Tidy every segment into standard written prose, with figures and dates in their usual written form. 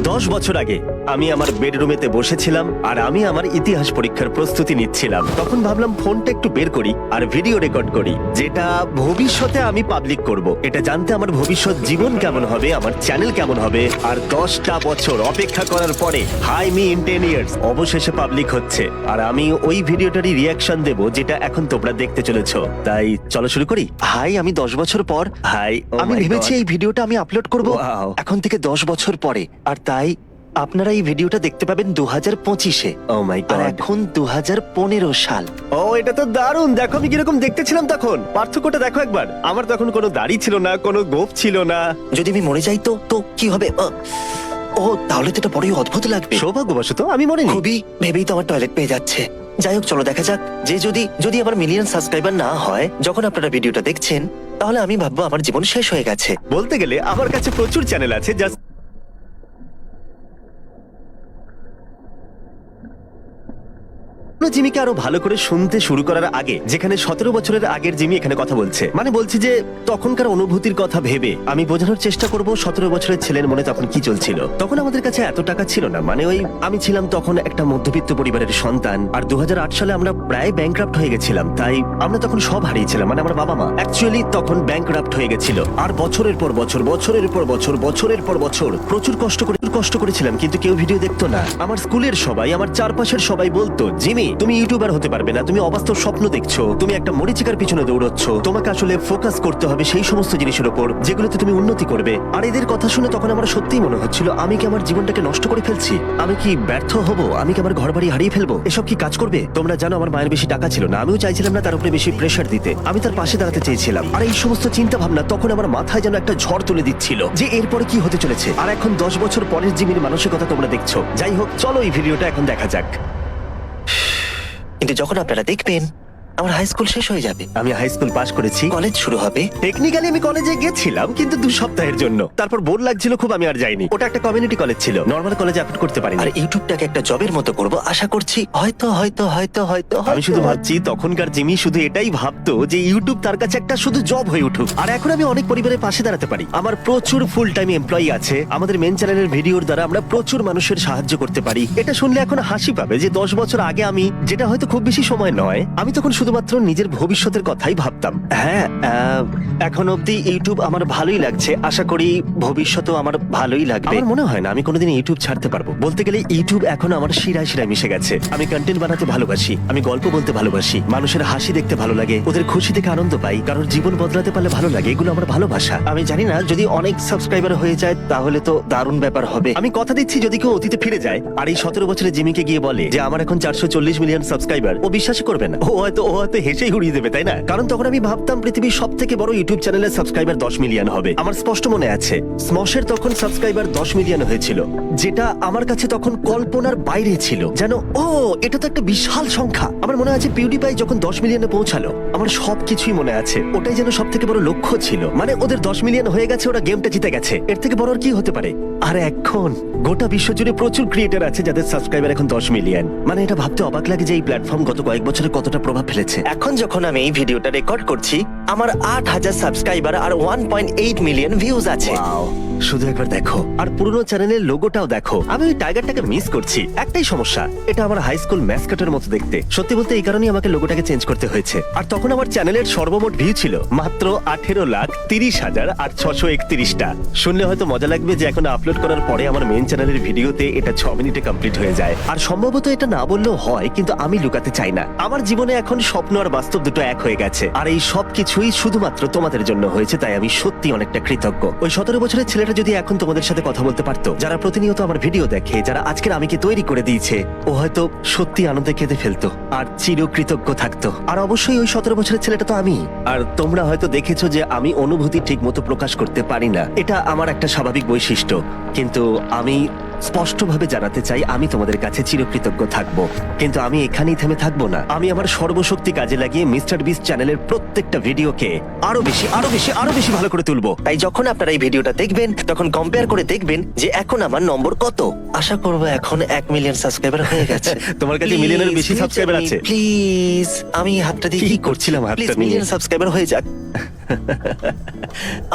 10 বছর আগে আমি আমার বেডরুমেতে বসেছিলাম আর আমি আমার ইতিহাস পরীক্ষার প্রস্তুতি নিচ্ছিলাম। তখন ভাবলাম ফোনটা একটু বের করি আর ভিডিও রেকর্ড করি, যেটা ভবিষ্যতে আমি পাবলিক করব। এটা জানতে আমার ভবিষ্যৎ জীবন কেমন হবে, আমার চ্যানেল কেমন হবে। আর 10টা বছর অপেক্ষা করার পরে হাই মি ইন 10 ইয়ার্স অবশেষে পাবলিক হচ্ছে। আর আমি ওই ভিডিওটারই রিয়াকশন দেব যেটা এখন তোমরা দেখতে চলেছো। তাই চলো শুরু করি। হাই, আমি 10 বছর পর আমি ভেবেছি এই ভিডিওটা আমি আপলোড করব এখন থেকে 10 বছর পরে। আর তাই আপনারা এই ভিডিওটা দেখতে পাবেন 2025-এ। ও মাই গড, এখন 2015 সাল। ও এটা তো দারুণ। দেখো আমি কিরকম দেখতে ছিলাম তখন, পার্থক্যটা দেখো একবার। আমার তখন কোনো দাড়ি ছিল না, কোনো গোঁফ ছিল না। যদি আমি মরে যাই তো কি হবে? ও তাহলে তো এটা বড়ই অদ্ভুত লাগবে। সৌভাগ্যবশত আমি মরিনি। খুবই ভেবেই তো আমার টয়লেট পেয়ে যাচ্ছে। যাই হোক, চলো দেখা যাক যে যদি আমার মিলিয়ন সাবস্ক্রাইবার না হয় যখন আপনারা ভিডিওটা দেখছেন, তাহলে আমি ভাববো আমার জীবন শেষ হয়ে গেছে। বলতে গেলে আমার কাছে প্রচুর চ্যানেল আছে যা জিমিকে আরো ভালো করে শুনতে শুরু করার আগে, যেখানে 17 বছরের আগের জিমি এখানে কথা বলছে, মানে বলছি যে তখনকার অনুভূতির কথা ভেবে আমি বোঝানোর চেষ্টা করব 17 বছরের ছেলের মনে তখন কি চলছিল। তখন আমাদের কাছে এত টাকা ছিল না, মানে আমি ছিলাম তখন একটা মধ্যবিত্ত পরিবারের সন্তান। আর 2008 সালে আমরা প্রায় ব্যাংকরাপ্ট হয়ে গেছিলাম। তাই আমরা তখন সব হারিয়েছিলাম, মানে আমার বাবা মা অ্যাকচুয়ালি তখন ব্যাংকরাপ্ট হয়ে গেছিল। আর বছরের পর বছর, বছরের পর বছর, বছরের পর বছর প্রচুর কষ্ট করেছিলাম, কিন্তু কেউ ভিডিও দেখতো না। আমার স্কুলের সবাই, আমার চারপাশের সবাই বলতো, জিমি তুমি ইউটিউবার হতে পারবে না, তুমি অবাস্তব স্বপ্ন দেখছো, তুমি একটা মরিচিকার পিছনে দৌড়চ্ছ, তোমাকে আসলে ফোকাস করতে হবে সেই সমস্ত জিনিসের উপর যেগুলোতে তুমি উন্নতি করবে। আর এদের কথা শুনে তখন আমার সত্যিই মনে হচ্ছিল আমি কি আমার জীবনটাকে নষ্ট করে ফেলছি, আমি কি ব্যর্থ হব, আমি কি আমার ঘরবাড়ি হারিয়ে ফেলবো, এসব কি কাজ করবে। তোমরা জানো আমার মায়ের বেশি টাকা ছিল না, আমিও চাইছিলাম না তার উপরে বেশি প্রেশার দিতে, আমি তার পাশে দাঁড়াতে চেয়েছিলাম। আর এই সমস্ত চিন্তা ভাবনা তখন আমার মাথায় যেন একটা ঝড় তুলে দিচ্ছিল যে এরপরে কি হতে চলেছে। আর এখন 10 বছর পরের জিমির মানসিকতা তোমরা দেখছো। যাই হোক, চলো এই ভিডিওটা এখন দেখা যাক। কিন্তু যখন আপনারা দেখবেন আমার হাই স্কুল শেষ হয়ে যাবে, আমি হাই স্কুল পাশ করেছি, কলেজ শুরু হবে। টেকনিক্যালি আমি কলেজে গেছিলাম কিন্তু 2 সপ্তাহের জন্য, তারপর বোর লাগছিল খুব, আমি আর যাইনি। ওটা একটা কমিউনিটি কলেজ ছিল, নর্মাল কলেজে আপলোড করতে পারিনি। আর ইউটিউবটাকে একটা জবের মতো করব আশা করছি। হয়তো আমি শুধু ভাবছি তখনকার জিমি শুধু এটাই ভাবতো যে ইউটিউব তার কাছে একটা শুধু জব হয়ে উঠুক। আর এখন আমি অনেক পরিবারের পাশে দাঁড়াতে পারি, আমার প্রচুর ফুল টাইম এমপ্লয়ি আছে, আমাদের মেন চ্যানেলের ভিডিওর দ্বারা আমরা প্রচুর মানুষের সাহায্য করতে পারি। এটা শুনলে এখন হাসি পাবে যে 10 বছর আগে আমি, যেটা হয়তো খুব বেশি সময় নয়, আমি তখন শুধুমাত্র নিজের ভবিষ্যতের কথাই ভাবতাম। হ্যাঁ, এখন অব্দি ইউটিউব আমার ভালোই লাগছে, আশা করি ভবিষ্যতেও আমার ভালোই লাগবে। আমার মনে হয় না আমি কোনোদিন ইউটিউব ছাড়তে পারবো। বলতে গেলে ইউটিউব এখন আমার শিরায় শিরায় মিশে গেছে। আমি কন্টেন্ট বানাতে ভালোবাসি, আমি গল্প বলতে ভালোবাসি, মানুষের হাসি দেখতে ভালো লাগে, ওদের খুশি থেকে আনন্দ পাই, কারোর জীবন বদলাতে পারলে ভালো লাগে, এগুলো আমার ভালোবাসা। আমি জানি না যদি অনেক সাবস্ক্রাইবার হয়ে যায় তাহলে তো দারুণ ব্যাপার হবে। আমি কথা দিচ্ছি যদি কেউ অতীতে ফিরে যায় আর এই 17 বছরের জিমিকে গিয়ে বলে যে আমার এখন 440 মিলিয়ন সাবস্ক্রাইবার, ও বিশ্বাসই করবে না। ও হয়তো হেসেই উড়িয়ে দেবে, তাই না? কারণ তখন আমি ভাবতাম পৃথিবীর সব থেকে বড় ইউটিউব চ্যানেলের সাবস্ক্রাইবার 10 মিলিয়ন হবে। আমার স্পষ্ট মনে আছে স্মশের তখন সাবস্ক্রাইবার 10 মিলিয়ন হয়েছিল, যেটা আমার কাছে তখন কল্পনার বাইরে ছিল। জানো, এটা তো একটা বিশাল সংখ্যা। আমার মনে আছে পিউডিপাই যখন 10 মিলিয়নে পৌঁছালো, আমার সবকিছুই মনে আছে। ওটাই যেন সব থেকে বড় লক্ষ্য ছিল, মানে ওদের 10 মিলিয়ন হয়ে গেছে, ওরা গেমটা জিতে গেছে, এর থেকে বড় আর কি হতে পারে। আর এখন গোটা বিশ্ব জুড়ে প্রচুর ক্রিয়েটর আছে যাদের সাবস্ক্রাইবার এখন 10 মিলিয়ন। মানে এটা ভাবতে অবাক লাগে যে এই প্ল্যাটফর্ম গত কয়েক বছরে কতটা প্রভাব ফেলেছে। এখন যখন আমি এই ভিডিওটা রেকর্ড করছি আমার 8,000 সাবস্ক্রাইবার আর 1.8 মিলিয়ন ভিউজ আছে। শুধু একবার দেখো, আর পুরনো চ্যানেলের লোগোটাও দেখো। আমি ওই টাইগারটাকে মিস করছি, একটাই সমস্যা, এটা আমার হাই স্কুল ম্যাসকটের মতো দেখতে। সত্যি বলতে এই কারণেই আমাকে লোগোটাকে চেঞ্জ করতে হয়েছে। আর তখন আমার চ্যানেলের সর্বমোট ভিউ ছিল মাত্র 18,30,631টা। শুনলে হয়তো মজা লাগবে যে এখন আপলোড করার পরে আমার মেন চ্যানেলের ভিডিওতে এটা 6 মিনিটে কমপ্লিট হয়ে যায়। আর সম্ভবত এটা না বললেও হয়, কিন্তু আমি লুকাতে চাই না। আমার জীবনে এখন স্বপ্ন আর বাস্তব দুটো এক হয়ে গেছে, আর এই সব কিছুই শুধুমাত্র তোমাদের জন্য হয়েছে, তাই আমি সত্যি অনেকটা কৃতজ্ঞ। ওই 17 বছরের ছেলেটা যদি এখন তোমাদের সাথে কথা বলতে পারতো, যারা প্রতিনিয়ত আমার ভিডিও দেখে, যারা আজকের আমিকে তৈরি করে দিয়েছে, ও হয়তো সত্যি আনন্দে কেঁদে ফেলতো আর চিরকৃতজ্ঞ থাকতো। আর অবশ্যই ওই 17 বছরের ছেলেটা তো আমি। আর তোমরা হয়তো দেখেছো যে আমি অনুভূতি ঠিক মতো প্রকাশ করতে পারি না, এটা আমার একটা স্বাভাবিক বৈশিষ্ট্য, কিন্তু আমি স্পষ্টভাবে জানাতে চাই আমি তোমাদের কাছে চিরকৃতজ্ঞ থাকবো। কিন্তু আমি এখানেই থেমে থাকবো না, আমি আমার সর্বশক্তি কাজে লাগিয়ে মিস্টার বিস্ট চ্যানেলের প্রত্যেকটা ভিডিওকে আরো বেশি ভালো করে তুলবো। তাই যখন আপনারা এই ভিডিওটা দেখবেন তখন কম্পেয়ার করে দেখবেন যে এখন আমার নম্বর কত। আশা করবো এখন 1 মিলিয়ন সাবস্ক্রাইবার হয়ে গেছে। তোমার কাছে মিলিয়নের বেশি সাবস্ক্রাইবার আছে? প্লিজ, আমি হাতটা দিয়ে কি করছিলাম হাতটা নিয়ে? মিলিয়ন সাবস্ক্রাইবার হয়ে যাক।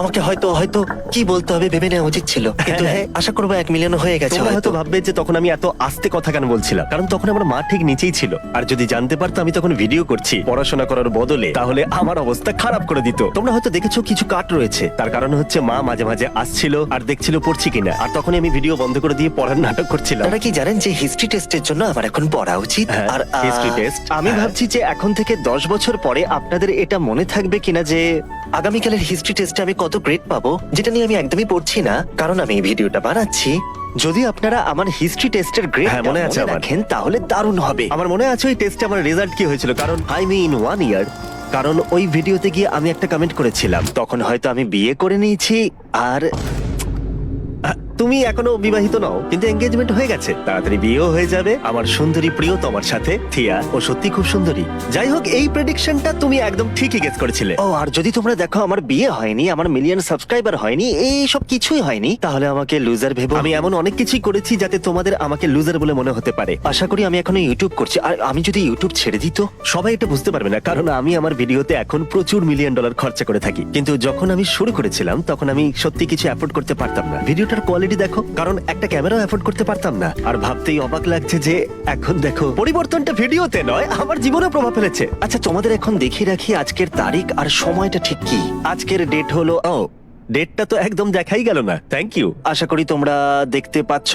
আমাকে হয়তো হয়তো কি বলতে হবে ভেবে নেওয়া উচিত ছিল, কিন্তু হ্যাঁ আশা করবো 1 মিলিয়ন হয়ে গেছে তোমরা হয়তো হয়তো। ভাববে যে তখন আমি এত আস্তে কথা কেন বলছিলাম, কারণ তখন আমার মা ঠিক নিচেই ছিল। আর যদি জানতে পারতো আমি তখন ভিডিও করছি পড়াশোনা করার বদলে, তাহলে আমার অবস্থা খারাপ করে দিত। তোমরা হয়তো দেখেছো কিছু কাট রয়েছে, তার কারণ হচ্ছে মা মাঝে মাঝে আসছিল আর দেখছিল পড়ছি কিনা, আর তখনই আমি ভিডিও বন্ধ করে দিয়ে পড়ার নাটক করছিলাম। আপনারা কি জানেন যে হিস্ট্রি টেস্টের জন্য আমার এখন পড়া উচিত? আর হিস্ট্রি টেস্ট আমি ভাবছি যে এখন থেকে 10 বছর পরে আপনাদের এটা মনে থাকবে কিনা যে আগামীকালের হিস্ট্রি টেস্টে আমি কত গ্রেড পাবো, যেটা নিয়ে আমি একদমই পড়ছি না, কারণ আমি এই ভিডিওটা বানাচ্ছি। যদি আপনারা আমার হিস্ট্রি টেস্টের গ্রেড মনে আছে আমার, রাখেন তাহলে দারুণ হবে। আমার মনে আছে ওই টেস্টে আমার রেজাল্ট কি হয়েছিল, কারণ আই মিন 1 ইয়ার। কারণ ওই ভিডিওতে গিয়ে আমি একটা কমেন্ট করেছিলাম, তখন হয়তো আমি বিয়ে করে নিয়েছি আর তুমি এখনো বিবাহিত নও, কিন্তু এঙ্গেজমেন্ট হয়ে গেছে, তাড়াতাড়ি বিয়েও হয়ে যাবে আমার সুন্দরী প্রিয় তোমার সাথে। থিয়া ও সত্যি খুব সুন্দরী। যাই হোক, এই প্রেডিকশনটা তুমি একদম ঠিকই গেস করেছিলে। ও, আর যদি তোমরা দেখো আমার বিয়ে হয়নি, আমার মিলিয়ন সাবস্ক্রাইবার হয়নি, এই সব কিছুই হয়নি, তাহলে আমাকে লুজার ভেবো। আমি এমন অনেক কিছুই করেছি যাতে তোমাদের আমাকে লুজার বলে মনে হতে পারে। আশা করি আমি এখনো ইউটিউব করছি, আর আমি যদি ইউটিউব ছেড়ে দিত, সবাই এটা বুঝতে পারবে না, কারণ আমি আমার ভিডিওতে এখন প্রচুর মিলিয়ন ডলার খরচা করে থাকি। কিন্তু যখন আমি শুরু করেছিলাম তখন আমি সত্যি কিছু অ্যাফোর্ড করতে পারতাম না। ভিডিওটার কোয়ালিটি দেখো, কারণ একটা ক্যামেরাও অ্যাফোর্ড করতে পারতাম না। আর ভাবতেই অবাক লাগছে যে এখন দেখো, পরিবর্তনটা ভিডিওতে নয়, আমার জীবনে প্রভাব ফেলেছে। আচ্ছা তোমাদের এখন দেখিয়ে রাখি আজকের তারিখ আর সময়টা ঠিক কি। আজকের ডেট হলো, ও ডেটটা তো একদম দেখাই গেল না। Thank you. আশা করি তোমরা দেখতে পাচ্ছ।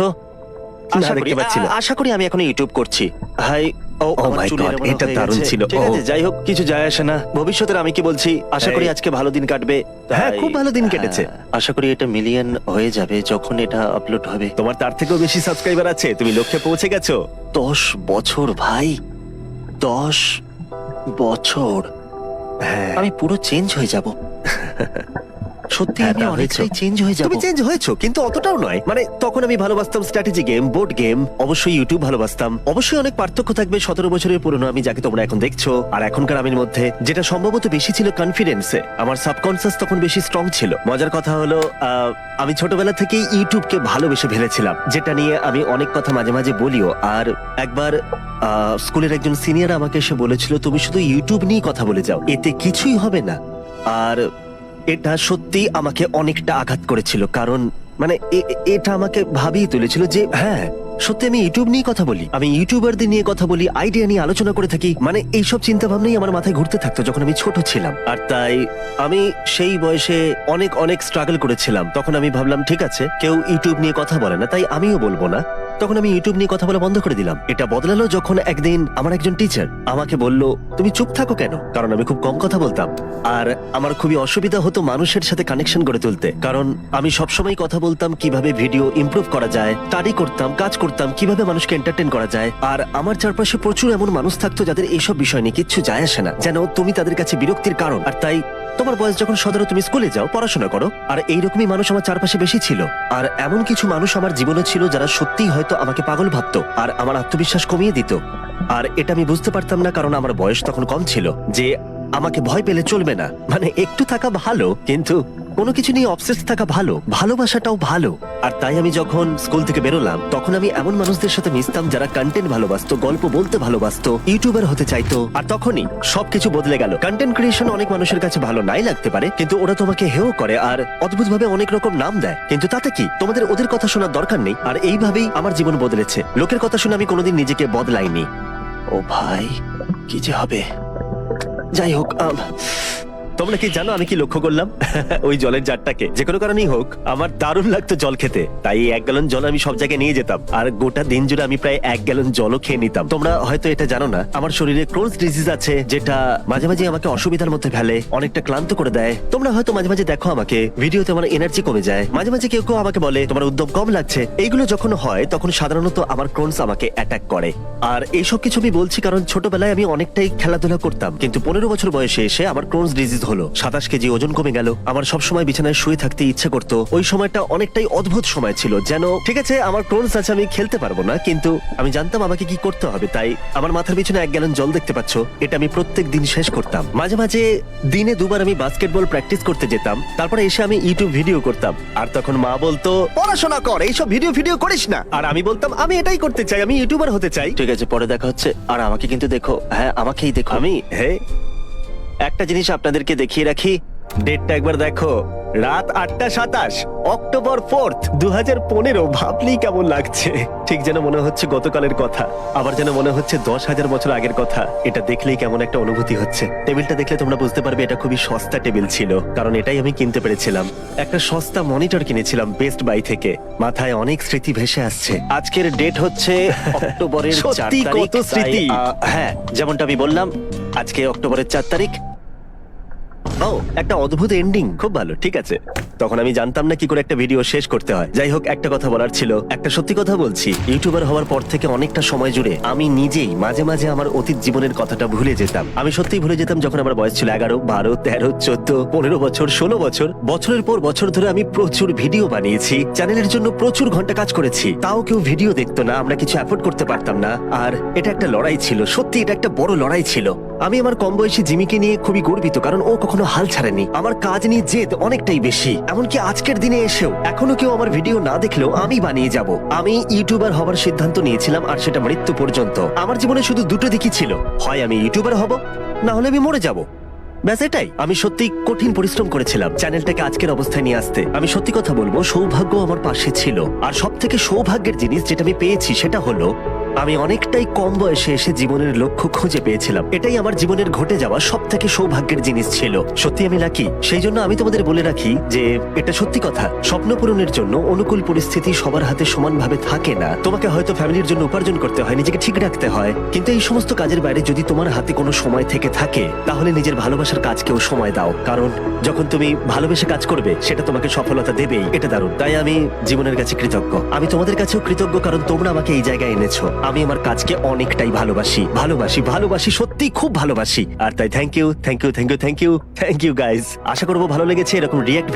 না, দেখতে পাচ্ছি না। আশা করি আমি এখন ইউটিউব করছি। হাই। ও Oh আমার my চুলের God, এমন এটা হয়ে দারুণ গেছে। ছিল। ঠিক আছে, Oh. যাই হোক, কিছু যায় আসে না। ভবিষ্যতের আমি কি বলছি, আশা করি এই। আজকে ভালো দিন কাটবে। হ্যাঁ, তাই, খুব ভালো দিন কেটেছে। আশা করি এটা মিলিয়ন হয়ে যাবে যখন এটা আপলোড হবে। তোমার তার থেকেও বেশি সাবস্ক্রাইবার আছে, তুমি লক্ষ্যে পৌঁছে গেছো। 10 বছর ভাই, 10 বছর। হ্যাঁ, আমি পুরো চেঞ্জ হয়ে যাব। সত্যি হ্যাঁ, আমি তা অনেকটাই হয়েছো। চেঞ্জ হয়ে যাব। তুমি চেঞ্জ হয়েছো, কিন্তু অতটাও নয়। মানে তখন আমি ভালোবাসতাম স্ট্র্যাটেজি গেম, বোর্ড গেম, অবশ্যই ইউটিউব ভালোবাসতাম। অবশ্যই অনেক পার্থক্য থাকবে 17 বছরের পুরনো আমি যাকে তোমরা এখন দেখছো আর এখনকার আমির মধ্যে। যেটা সম্ভবত বেশি ছিল কনফিডেন্সে, আমার সাবকনসিয়াস তখন বেশি স্ট্রং ছিল। মজার কথা হলো আমি ছোটবেলা থেকেই ইউটিউবকে ভালোবেসে ফেলেছিলাম, যেটা নিয়ে আমি অনেক কথা মাঝে মাঝে বলিও। আর একবার স্কুলের একজন সিনিয়র আমাকে এসে বলেছিল, তুমি শুধু ইউটিউব নিয়ে কথা বলে যাও, এতে কিছুই হবে না। আর এটা সত্যি আমাকে অনেকটা আঘাত করেছিল, কারণ মানে এটা আমাকে ভাবিয়ে তুলেছিল যে হ্যাঁ সত্যি আমি ইউটিউব নিয়ে কথা বলি, আমি ইউটিউবারদের নিয়ে কথা বলি, আইডিয়া নিয়ে আলোচনা করে থাকি। মানে এইসব চিন্তা ভাবনাই আমার মাথায় ঘুরতে থাকতো যখন আমি ছোট ছিলাম। আর তাই আমি সেই বয়সে অনেক অনেক স্ট্রাগল করেছিলাম। তখন আমি ভাবলাম ঠিক আছে, কেউ ইউটিউব নিয়ে কথা বলে না, তাই আমিও বলবো না। তখন আমি ইউটিউব নিয়ে কথা বলা বন্ধ করে দিলাম। এটা বদলালো যখন একদিন আমার একজন টিচার আমাকে বলল, তুমি চুপ থাকো কেন? কারণ আমি খুব কম কথা বলতাম আর আমার খুবই অসুবিধা হতো মানুষের সাথে কানেকশন গড়ে তুলতে, কারণ আমি সবসময় কথা বলতাম কিভাবে ভিডিও ইমপ্রুভ করা যায়, স্টাডি করতাম, কাজ করতাম, কিভাবে মানুষকে এন্টারটেইন করা যায়। আর আমার চারপাশে প্রচুর এমন মানুষ থাকতো যাদের এইসব বিষয় নিয়ে কিচ্ছু যায় আসে না, যেন তুমি তাদের কাছে বিরক্তির কারণ। আর তাই তোমার বয়স যখন 17, তুমি স্কুলে যাও, পড়াশোনা করো। আর এইরকমই মানুষ আমার চারপাশে বেশি ছিল। আর এমন কিছু মানুষ আমার জীবনে ছিল যারা সত্যিই হয়তো আমাকে পাগল ভাবতো আর আমার আত্মবিশ্বাস কমিয়ে দিত। আর এটা আমি বুঝতে পারতাম না, কারণ আমার বয়স তখন কম ছিল, যে আমাকে ভয় পেলে চলবে না। মানে একটু থাকা ভালো, কিন্তু কোনো কিছু নিয়ে অবসেসড থাকা ভালো, ভালোবাসাটাও ভালো। আর তাই আমি যখন স্কুল থেকে বেরোলাম তখন আমি এমন মানুষদের সাথে মিশতাম যারা কন্টেন্ট ভালোবাসতো, গল্প বলতে ভালোবাসতো, ইউটিউবার হতে চাইতো। আর তখনই সবকিছু বদলে গেল। কন্টেন্ট ক্রিয়েশন অনেক মানুষের কাছে ভালো নাই লাগতে পারে, কিন্তু ওরা তোমাকে হেও করে আর অদ্ভুতভাবে অনেক রকম নাম দেয়। কিন্তু তাতে কি, তোমাদের ওদের কথা শোনার দরকার নেই। আর এইভাবেই আমার জীবন বদলেছে। লোকের কথা শুনে আমি কোনোদিন নিজেকে বদলাইনি। ও ভাই, কি যে হবে। যাই হোক, তোমরা কি জানো আমি কি লক্ষ্য করলাম? ওই জলের জারটাকে যে কোনো কারণেই হোক আমার দারুণ লাগতো জল খেতে, তাই 1 গ্যালন জল আমি সব জায়গায় নিয়ে যেতাম। আর গোটা দিন জুড়ে আমি প্রায় 1 গ্যালন জলও খেয়ে নিতাম। তোমরা হয়তো এটা জানো না, আমার শরীরে ক্রোনস ডিজিজ আছে, যেটা মাঝে মাঝে আমাকে অসুবিধার মধ্যে ফেলে, অনেকটা ক্লান্ত করে দেয়। তোমরা হয়তো মাঝে মাঝে দেখো আমাকে ভিডিওতে, আমার এনার্জি কমে যায়। মাঝে মাঝে কেউ কেউ আমাকে বলে তোমার উদ্যম কম লাগছে। এইগুলো যখন হয় তখন সাধারণত আমার ক্রোনস আমাকে অ্যাটাক করে। আর এইসব কিছু আমি বলছি কারণ ছোটবেলায় আমি অনেকটাই খেলাধুলা করতাম, কিন্তু 15 বছর বয়সে এসে আমার ক্রোনস ডিজিজ হলো। 27 কেজি ওজন কমে গেল। আমার সবসময় বিছানায় শুয়ে থাকতে ইচ্ছে করতো। ওই সময়টা অনেকটাই অদ্ভুত সময় ছিল, যেন ঠিক আছে আমার ক্রোনস আছে, আমি খেলতে পারবো না, কিন্তু আমি জানতাম আমাকে কি করতে হবে। তাই আমার মাথার পিছনে 1 গ্যালন জল দেখতে পাচ্ছ, এটা আমি প্রত্যেক দিন শেষ করতাম। মাঝে মাঝে দিনে 2 বার আমি বাস্কেটবল প্র্যাকটিস করতে যেতাম। তারপরে এসে আমি ইউটিউব ভিডিও করতাম। আর তখন মা বলতো পড়াশোনা কর, এইসব ভিডিও করিস না। আর আমি বলতাম আমি এটাই করতে চাই, আমি ইউটিউবার হতে চাই। ঠিক আছে, পরে দেখা হচ্ছে। আর আমাকে কিন্তু দেখো, হ্যাঁ আমাকেই দেখো। আমি একটা জিনিস আপনাদেরকে দেখিয়ে রাখি, ডেটটা একবার দেখো, রাত 8:27, অক্টোবর 4th, 2015। ভাবলেই কেমন লাগছে, ঠিক যেন মনে হচ্ছে গতকালের কথা, আবার যেন মনে হচ্ছে 10,000 বছর আগের কথা। এটা দেখলেই কেমন একটা অনুভূতি হচ্ছে। টেবিলটা দেখলে তোমরা বুঝতে পারবে এটা খুবই সস্তা টেবিল ছিল, কারণ এটাই আমি কিনতে পেরেছিলাম। একটা সস্তা মনিটর কিনেছিলাম বেস্ট বাই থেকে। মাথায় অনেক স্মৃতি ভেসে আসছে। আজকের ডেট হচ্ছে অক্টোবরের 4 সত্যি তারিখ। কত স্মৃতি। হ্যাঁ, যেমনটা আমি বললাম, আজকে অক্টোবরের 4 তারিখ। ও, একটা অদ্ভুত এন্ডিং, খুব ভালো। ঠিক আছে, তখন আমি জানতাম না কি করে একটা ভিডিও শেষ করতে হয়। যাই হোক, একটা কথা বলার ছিল, একটা সত্যি কথা বলছি। ইউটিউবার হওয়ার পর থেকে অনেকটা সময় জুড়ে আমি নিজেই মাঝে মাঝে আমার অতীত জীবনের কথাটা ভুলে যেতাম। আমি সত্যিই ভুলে যেতাম যখন আমার বয়স ছিল 11, 12, 13, 14, 15 বছর, 16 বছর। বছরের পর বছর ধরে আমি প্রচুর ভিডিও বানিয়েছি, চ্যানেলের জন্য প্রচুর ঘন্টা কাজ করেছি, তাও কেউ ভিডিও দেখতো না, আমরা কিছু অ্যাফোর্ড করতে পারতাম না। আর এটা একটা লড়াই ছিল, সত্যি এটা একটা বড় লড়াই ছিল। আমি আমার কম বয়সী জিমিকে নিয়ে খুবই গর্বিত, কারণ ও কখনো হাল ছাড়েনি। আমার কাজ নিয়ে জেদ অনেকটাই বেশি, এমনকি আজকের দিনে এসেও এখনো কেউ আমার ভিডিও না দেখলেও আমি বানিয়ে যাব। আমি ইউটিউবার হবার সিদ্ধান্ত নিয়েছিলাম, আর সেটা মৃত্যু পর্যন্ত। আমার জীবনে শুধু দুটো দিকই ছিল, হয় আমি ইউটিউবার হব, না হলে আমি মরে যাব। ব্যাস এটাই। আমি সত্যি কঠিন পরিশ্রম করেছিলাম চ্যানেলটাকে আজকের অবস্থায় নিয়ে আসতে। আমি সত্যি কথা বলবো, সৌভাগ্য আমার পাশে ছিল। আর সব থেকে সৌভাগ্যের জিনিস যেটা আমি পেয়েছি সেটা হলো আমি অনেকটাই কম বয়সে এসে জীবনের লক্ষ্য খুঁজে পেয়েছিলাম। এটাই আমার জীবনের ঘটে যাওয়া সব থেকে সৌভাগ্যের জিনিস ছিল। সত্যি আমি লাকি। সেই জন্য আমি তোমাদের বলে রাখি যে এটা সত্যি কথা, স্বপ্ন পূরণের জন্য অনুকূল পরিস্থিতি সবার হাতে সমানভাবে থাকে না। তোমাকে হয়তো ফ্যামিলির জন্য উপার্জন করতে হয়, নিজেকে ঠিক রাখতে হয়, কিন্তু এই সমস্ত কাজের বাইরে যদি তোমার হাতে কোনো সময় থেকে থাকে, তাহলে নিজের ভালোবাসার কাজকেও সময় দাও। কারণ যখন তুমি ভালোবেসে কাজ করবে, সেটা তোমাকে সফলতা দেবেই। এটা দারুণ। তাই আমি জীবনের কাছে কৃতজ্ঞ। আমি তোমাদের কাছেও কৃতজ্ঞ, কারণ তোমরা আমাকে এই জায়গায় এনেছো। আমি আমার কাজকে অনেকটাই ভালোবাসি, ভালোবাসি, ভালোবাসি, সত্যি খুব ভালোবাসি। আর তাই thank you, thank you, thank you, thank you, thank you guys. আশা করবো ভালো লেগেছে এরকম রিয়াক্ট